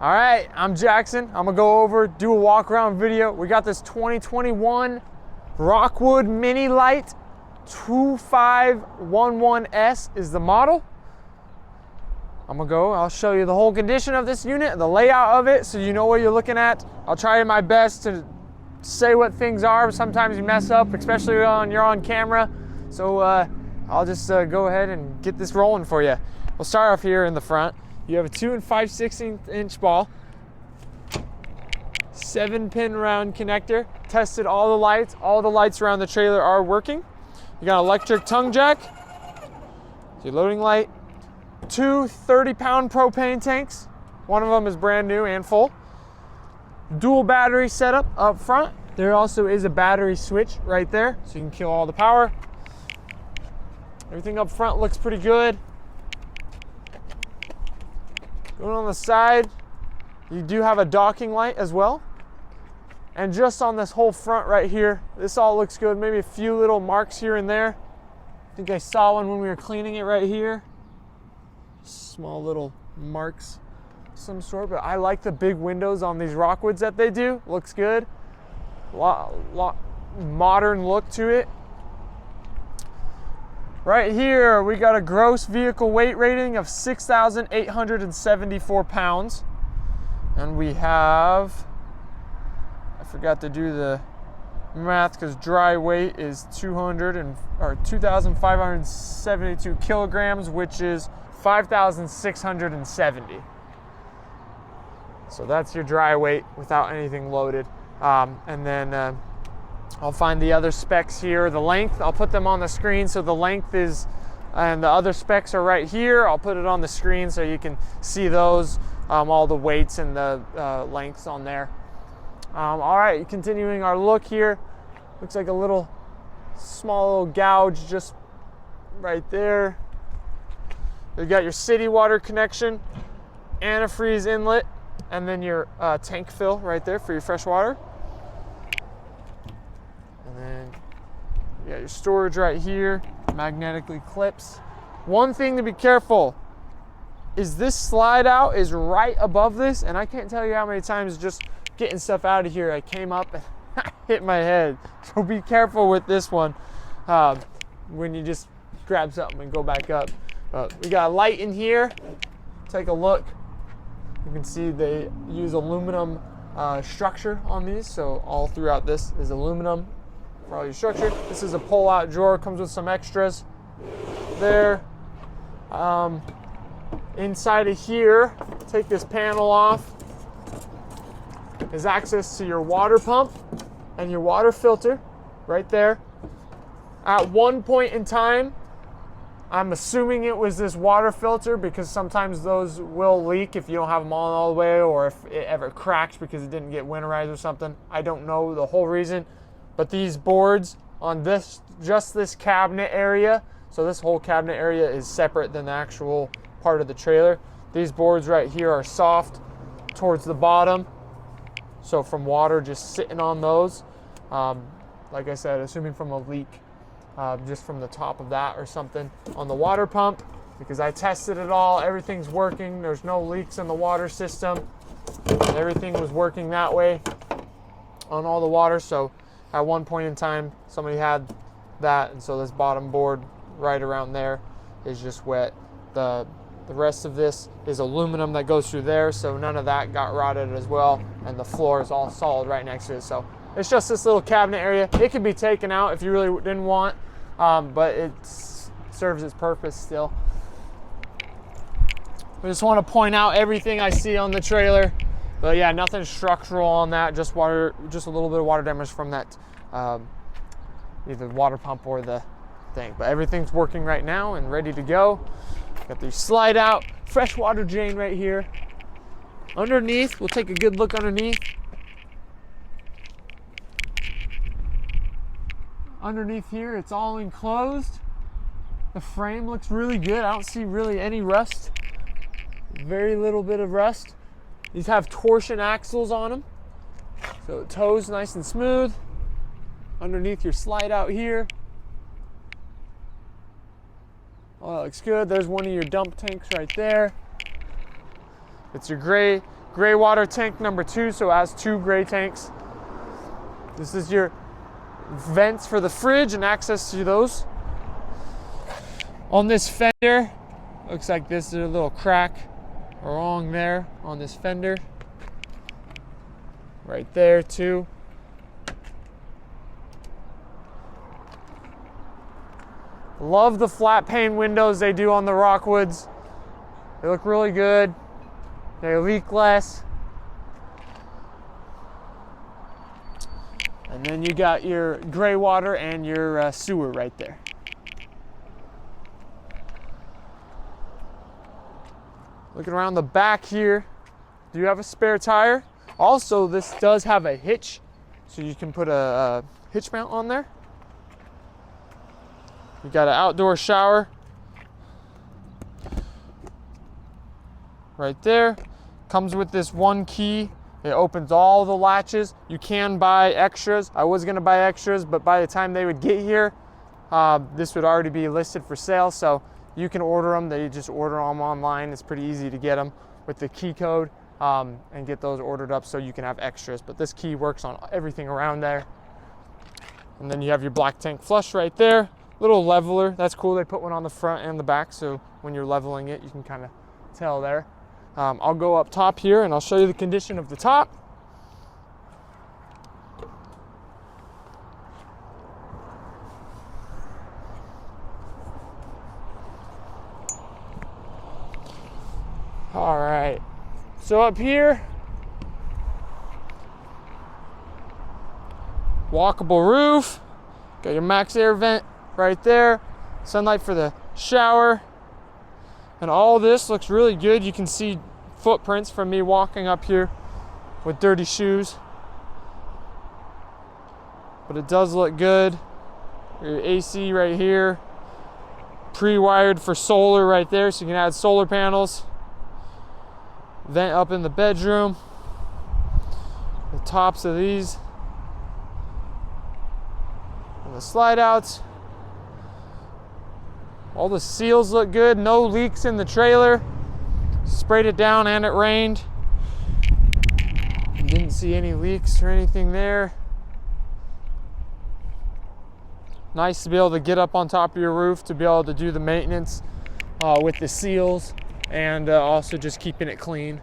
All right, I'm Jackson. I'm gonna go over, do a walk around video. We got this 2021 Rockwood Mini Lite 2511S is the model. I'll show you the whole condition of this unit, the layout of it, so you know what you're looking at. I'll try my best to say what things are. Sometimes you mess up, especially when you're on camera. So I'll just go ahead and get this rolling for you. We'll start off here in the front. You have a 2 5/16" ball, 7-pin round connector. Tested all the lights. All the lights around the trailer are working. You got an electric tongue jack, your loading light, 2 30-pound propane tanks. One of them is brand new and full. Dual battery setup up front. There also is a battery switch right there, so you can kill all the power. Everything up front looks pretty good. Going on the side, you do have a docking light as well. And just on this whole front right here, this all looks good. Maybe a few little marks here and there. I think I saw one when we were cleaning it right here. Small little marks of some sort, but I like the big windows on these Rockwoods that they do. Looks good. Lot modern look to it. Right here, we got a gross vehicle weight rating of 6,874 pounds. And we have, I forgot to do the math because dry weight is 2,572 kilograms, which is 5,670. So that's your dry weight without anything loaded. And then I'll find the other specs here. The length, I'll put them on the screen. So the length is, and the other specs are right here. I'll put it on the screen so you can see those, all the weights and the lengths on there. All right, continuing our look here. Looks like a little small little gouge just right there. You got your city water connection, antifreeze inlet, and then your tank fill right there for your fresh water. And then you got your storage right here, magnetically clips. One thing to be careful is this slide out is right above this, and I can't tell you how many times just getting stuff out of here I came up and hit my head. So be careful with this one when you just grab something and go back up. We got a light in here. Take a look. You can see they use aluminum structure on these, so all throughout this is aluminum for all your structure. This is a pull-out drawer, comes with some extras there. Inside of here, take this panel off, is access to your water pump and your water filter right there. At one point in time, I'm assuming it was this water filter because sometimes those will leak if you don't have them on all the way, or if it ever cracks because it didn't get winterized or something. I don't know the whole reason, but these boards on this, just this cabinet area, so this whole cabinet area is separate than the actual part of the trailer. These boards right here are soft towards the bottom, so from water just sitting on those, like I said, assuming from a leak, just from the top of that or something. On the water pump, because I tested it all, everything's working. There's no leaks in the water system. Everything was working that way on all the water. So at one point in time, somebody had that, and so this bottom board right around there is just wet. The rest of this is aluminum that goes through there, so none of that got rotted as well, and the floor is all solid right next to it. So it's just this little cabinet area. It could be taken out if you really didn't want, but it serves its purpose still. I just want to point out everything I see on the trailer, but yeah, nothing structural on that. Just water, just a little bit of water damage from that, either water pump or the thing. But everything's working right now and ready to go. Got the slide out fresh water drain right here. Underneath, we'll take a good look underneath. Underneath here, it's all enclosed. The frame looks really good. I don't see really any rust. Very little bit of rust. These have torsion axles on them, so it tows nice and smooth. Underneath your slide out here. Oh, that looks good. There's one of your dump tanks right there. It's your gray gray water tank number 2, so it has 2 gray tanks. This is your vents for the fridge and access to those. On this fender, looks like this is a little crack along there on this fender. Right there too. Love the flat pane windows they do on the Rockwoods. They look really good. They leak less. And then you got your gray water and your sewer right there. Looking around the back here, do you have a spare tire? Also, this does have a hitch, so you can put a hitch mount on there. You got an outdoor shower right there. Comes with this one key. It opens all the latches. You can buy extras. I was gonna buy extras, but by the time they would get here, this would already be listed for sale. So you can order them. They just order them online. It's pretty easy to get them with the key code and get those ordered up so you can have extras. But this key works on everything around there. And then you have your black tank flush right there. Little leveler. That's cool. They put one on the front and the back, so when you're leveling it, you can kind of tell there. I'll go up top here and I'll show you the condition of the top. All right, so up here, walkable roof, got your max air vent right there, sunlight for the shower, and all this looks really good. You can see footprints from me walking up here with dirty shoes, but it does look good. Your AC right here, pre-wired for solar right there, so you can add solar panels. Vent up in the bedroom, the tops of these, and the slide outs. All the seals look good, no leaks in the trailer. Sprayed it down and it rained. Didn't see any leaks or anything there. Nice to be able to get up on top of your roof to be able to do the maintenance with the seals. And also just keeping it clean.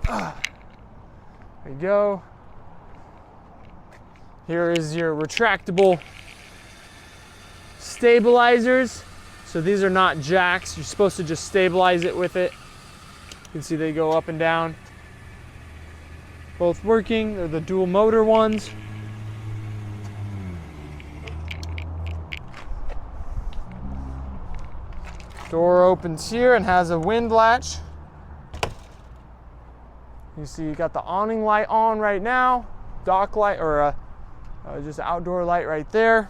There you go. Here is your retractable stabilizers. So these are not jacks. You're supposed to just stabilize it with it. You can see they go up and down. Both working. They're the dual motor ones. Door opens here and has a wind latch. You see you got the awning light on right now, dock light, or just outdoor light right there.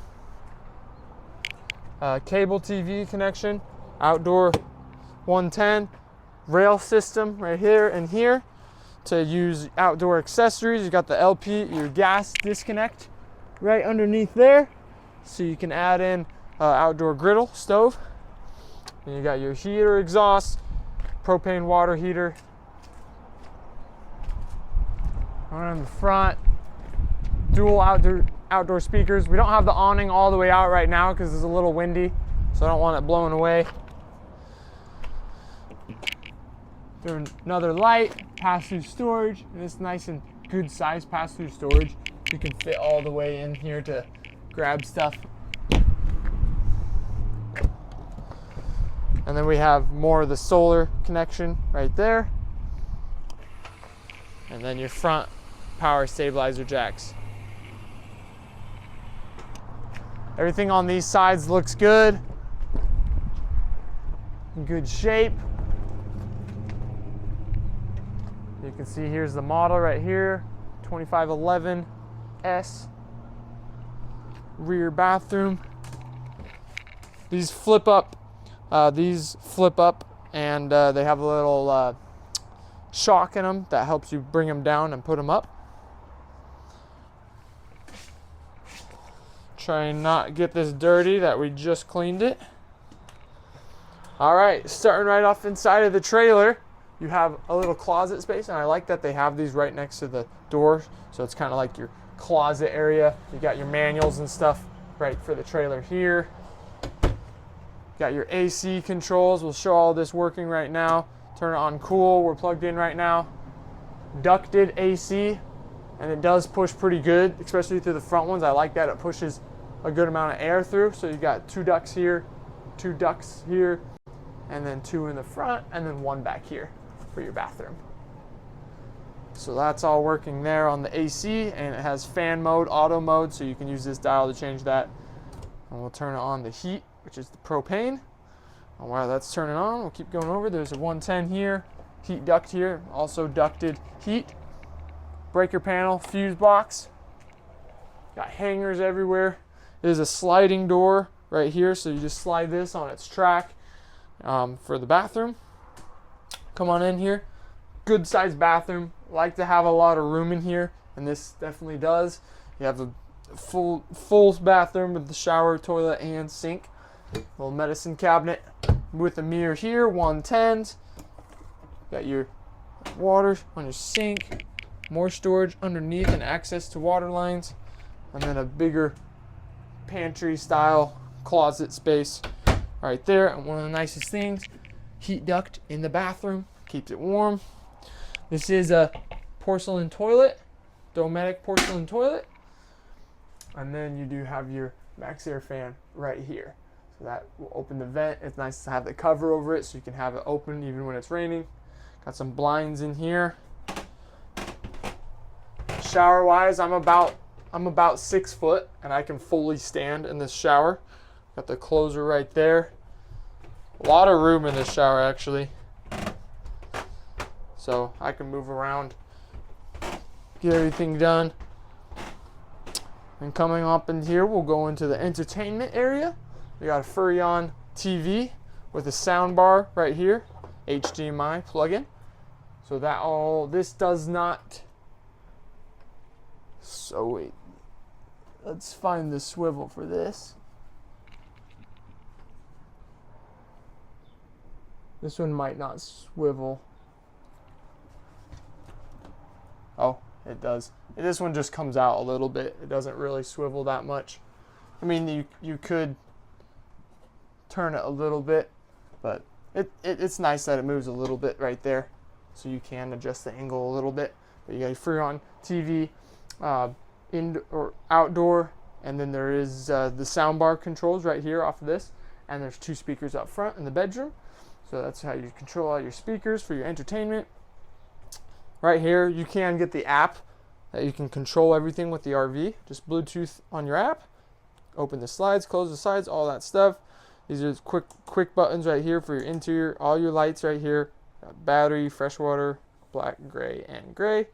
Cable TV connection, outdoor 110, rail system right here and here to use outdoor accessories. You got the LP, your gas disconnect right underneath there, so you can add in outdoor griddle stove. And you got your heater exhaust, propane water heater. On the front, dual outdoor speakers. We don't have the awning all the way out right now because it's a little windy, so I don't want it blowing away. There's another light, pass-through storage, and it's nice and good size pass-through storage. You can fit all the way in here to grab stuff. And then we have more of the solar connection right there. And then your front power stabilizer jacks. Everything on these sides looks good. In good shape. You can see here's the model right here, 2511S. Rear bathroom. These flip up, and they have a little shock in them that helps you bring them down and put them up. Try and not get this dirty that we just cleaned it. All right, starting right off inside of the trailer, you have a little closet space, and I like that they have these right next to the door, so it's kind of like your closet area. You got your manuals and stuff right for the trailer here. Got your AC controls. We'll show all this working right now. Turn it on cool. We're plugged in right now. Ducted AC, and it does push pretty good, especially through the front ones. I like that it pushes a good amount of air through. So you got 2 ducts here, 2 ducts here, and then 2 in the front, and then 1 back here for your bathroom. So that's all working there on the AC, and it has fan mode, auto mode, so you can use this dial to change that. And we'll turn on the heat, which is the propane. And while that's turning on, we'll keep going over. There's a 110 here, heat duct here, also ducted heat. Breaker panel, fuse box. Got hangers everywhere. There's a sliding door right here, so you just slide this on its track for the bathroom. Come on in here. Good sized bathroom. Like to have a lot of room in here, and this definitely does. You have a full bathroom with the shower, toilet, and sink. Little medicine cabinet with a mirror here, 110s. Got your water on your sink, more storage underneath and access to water lines, and then a bigger pantry style closet space right there. And one of the nicest things, heat duct in the bathroom, keeps it warm. This is a porcelain toilet, Dometic porcelain toilet. And then you do have your max air fan right here. So that will open the vent. It's nice to have the cover over it so you can have it open even when it's raining. Got some blinds in here. Shower wise, I'm about 6 foot, and I can fully stand in this shower. Got the closer right there. A lot of room in this shower actually. So I can move around, get everything done. And coming up in here, we'll go into the entertainment area. We got a Furrion TV with a sound bar right here, HDMI plug-in. So that all, this does not, so wait, let's find the swivel for this. This one might not swivel. Oh, it does. This one just comes out a little bit. It doesn't really swivel that much. I mean, you could turn it a little bit, but it's nice that it moves a little bit right there, so you can adjust the angle a little bit. But you got your Furrion TV, in or outdoor, and then there is the soundbar controls right here off of this, and there's 2 speakers up front in the bedroom. So that's how you control all your speakers for your entertainment. Right here, you can get the app that you can control everything with the RV. Just Bluetooth on your app. Open the slides, close the slides, all that stuff. These are quick buttons right here for your interior. All your lights right here. Battery, freshwater, black, gray, and gray.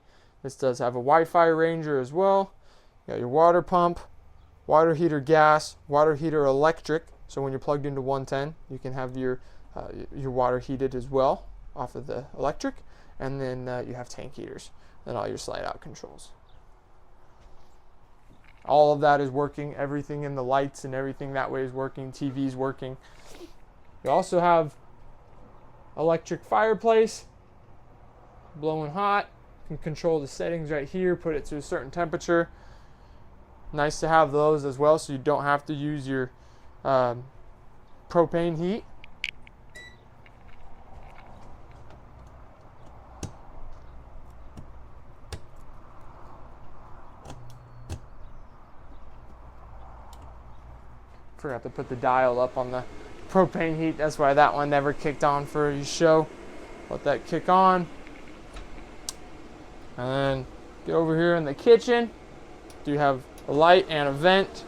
This does have a Wi-Fi ranger as well. You got your water pump, water heater gas, water heater electric. So when you're plugged into 110, you can have your water heated as well off of the electric. And then you have tank heaters and all your slide out controls. All of that is working. Everything in the lights and everything that way is working. TV's working. You also have electric fireplace, blowing hot. You can control the settings right here, put it to a certain temperature. Nice to have those as well, so you don't have to use your propane heat. Forgot to put the dial up on the propane heat. That's why that one never kicked on for your show. Let that kick on. And then get over here in the kitchen. Do have a light and a vent.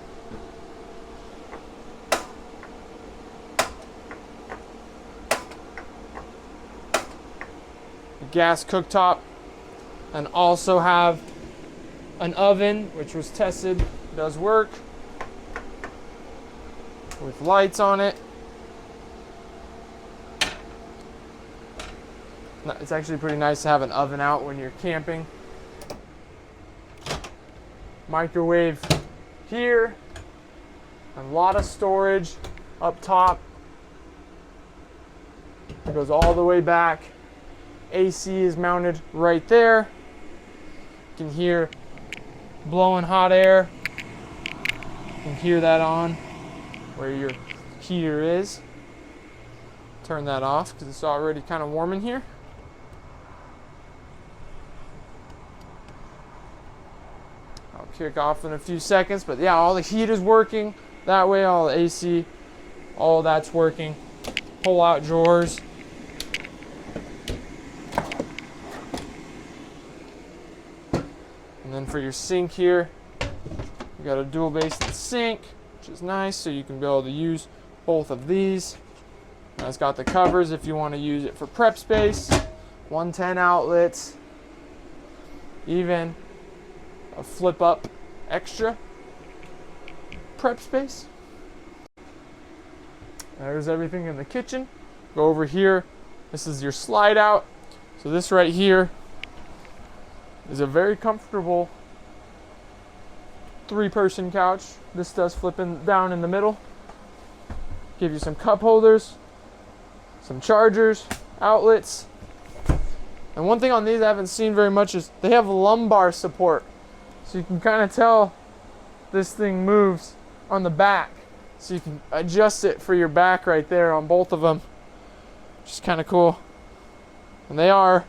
A gas cooktop. And also have an oven, which was tested, does work, with lights on it. It's actually pretty nice to have an oven out when you're camping. Microwave here. A lot of storage up top. It goes all the way back. AC is mounted right there. You can hear blowing hot air. You can hear that on where your heater is. Turn that off because it's already kind of warm in here. I'll kick off in a few seconds, but yeah, all the heat is working that way, all the AC, all that's working. Pull out drawers. And then for your sink here, you got a dual basin sink, which is nice, so you can be able to use both of these. And it's got the covers if you want to use it for prep space. 110 outlets, even a flip up extra prep space. There's everything in the kitchen. Go over here. This is your slide out. So this right here is a very comfortable 3-person couch. This does flip down in the middle. Give you some cup holders, some chargers, outlets. And one thing on these I haven't seen very much is they have lumbar support. So you can kind of tell this thing moves on the back. So you can adjust it for your back right there on both of them, which is kind of cool. And they are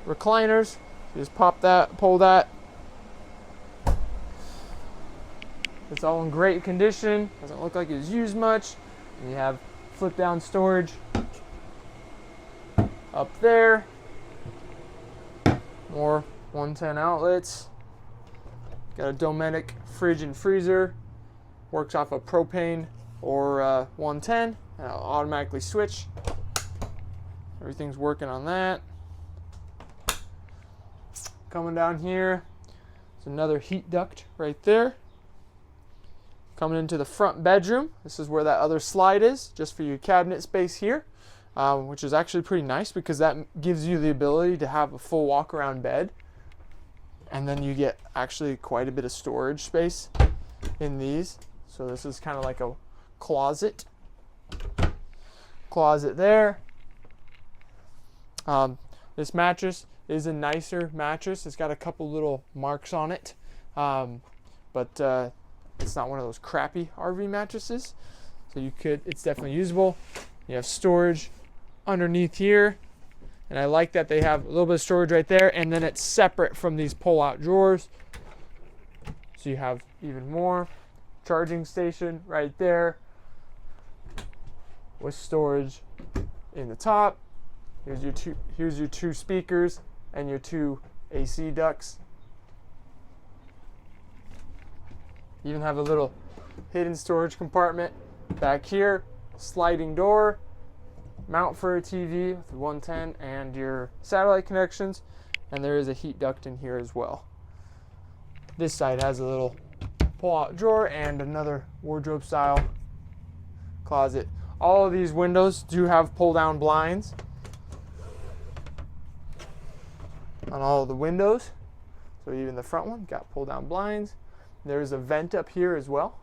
recliners. You just pop that, pull that. It's all in great condition. Doesn't look like it's used much. And you have flip down storage up there. More 110 outlets. Got a Dometic fridge and freezer. Works off of propane or 110. And it'll automatically switch. Everything's working on that. Coming down here, there's another heat duct right there. Coming into the front bedroom, this is where that other slide is, just for your cabinet space here, which is actually pretty nice because that gives you the ability to have a full walk-around bed. And then you get actually quite a bit of storage space in these. So this is kind of like a closet. Closet there. This mattress is a nicer mattress. It's got a couple little marks on it, but it's not one of those crappy RV mattresses. So it's definitely usable. You have storage underneath here, and I like that they have a little bit of storage right there, and then it's separate from these pull-out drawers. So you have even more. Charging station right there with storage in the top. Here's your two speakers and your 2 AC ducts. You even have a little hidden storage compartment back here, sliding door, mount for a TV with 110 and your satellite connections, and there is a heat duct in here as well. This side has a little pull-out drawer and another wardrobe style closet. All of these windows do have pull-down blinds on all of the windows. So even the front one got pull-down blinds. There's a vent up here as well.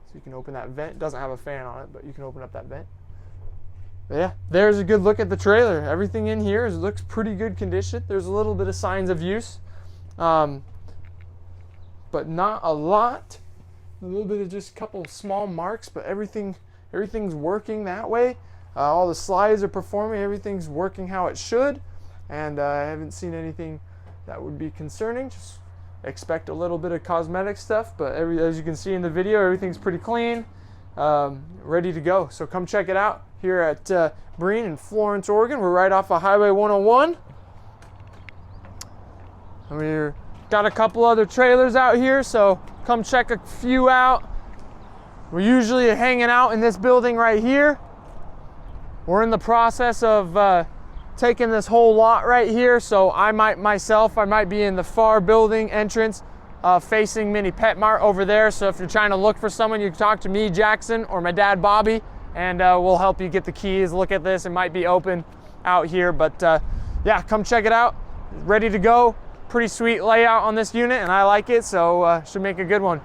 So you can open that vent. It doesn't have a fan on it, but you can open up that vent. But yeah, there's a good look at the trailer. Everything in here looks pretty good condition. There's a little bit of signs of use, but not a lot. A little bit of just a couple small marks, but everything's working that way. All the slides are performing. Everything's working how it should, and I haven't seen anything that would be concerning. Just expect a little bit of cosmetic stuff, but as you can see in the video, everything's pretty clean, ready to go. So come check it out here at Breen in Florence, Oregon. We're right off of Highway 101. And we've got a couple other trailers out here, so come check a few out. We're usually hanging out in this building right here. We're in the process of taking this whole lot right here, so I might be in the far building entrance facing Mini Pet Mart over there. So if you're trying to look for someone, you can talk to me, Jackson, or my dad, Bobby, and we'll help you get the keys. Look at this. It might be open out here, but yeah, come check it out. Ready to go. Pretty sweet layout on this unit, and I like it, so should make a good one.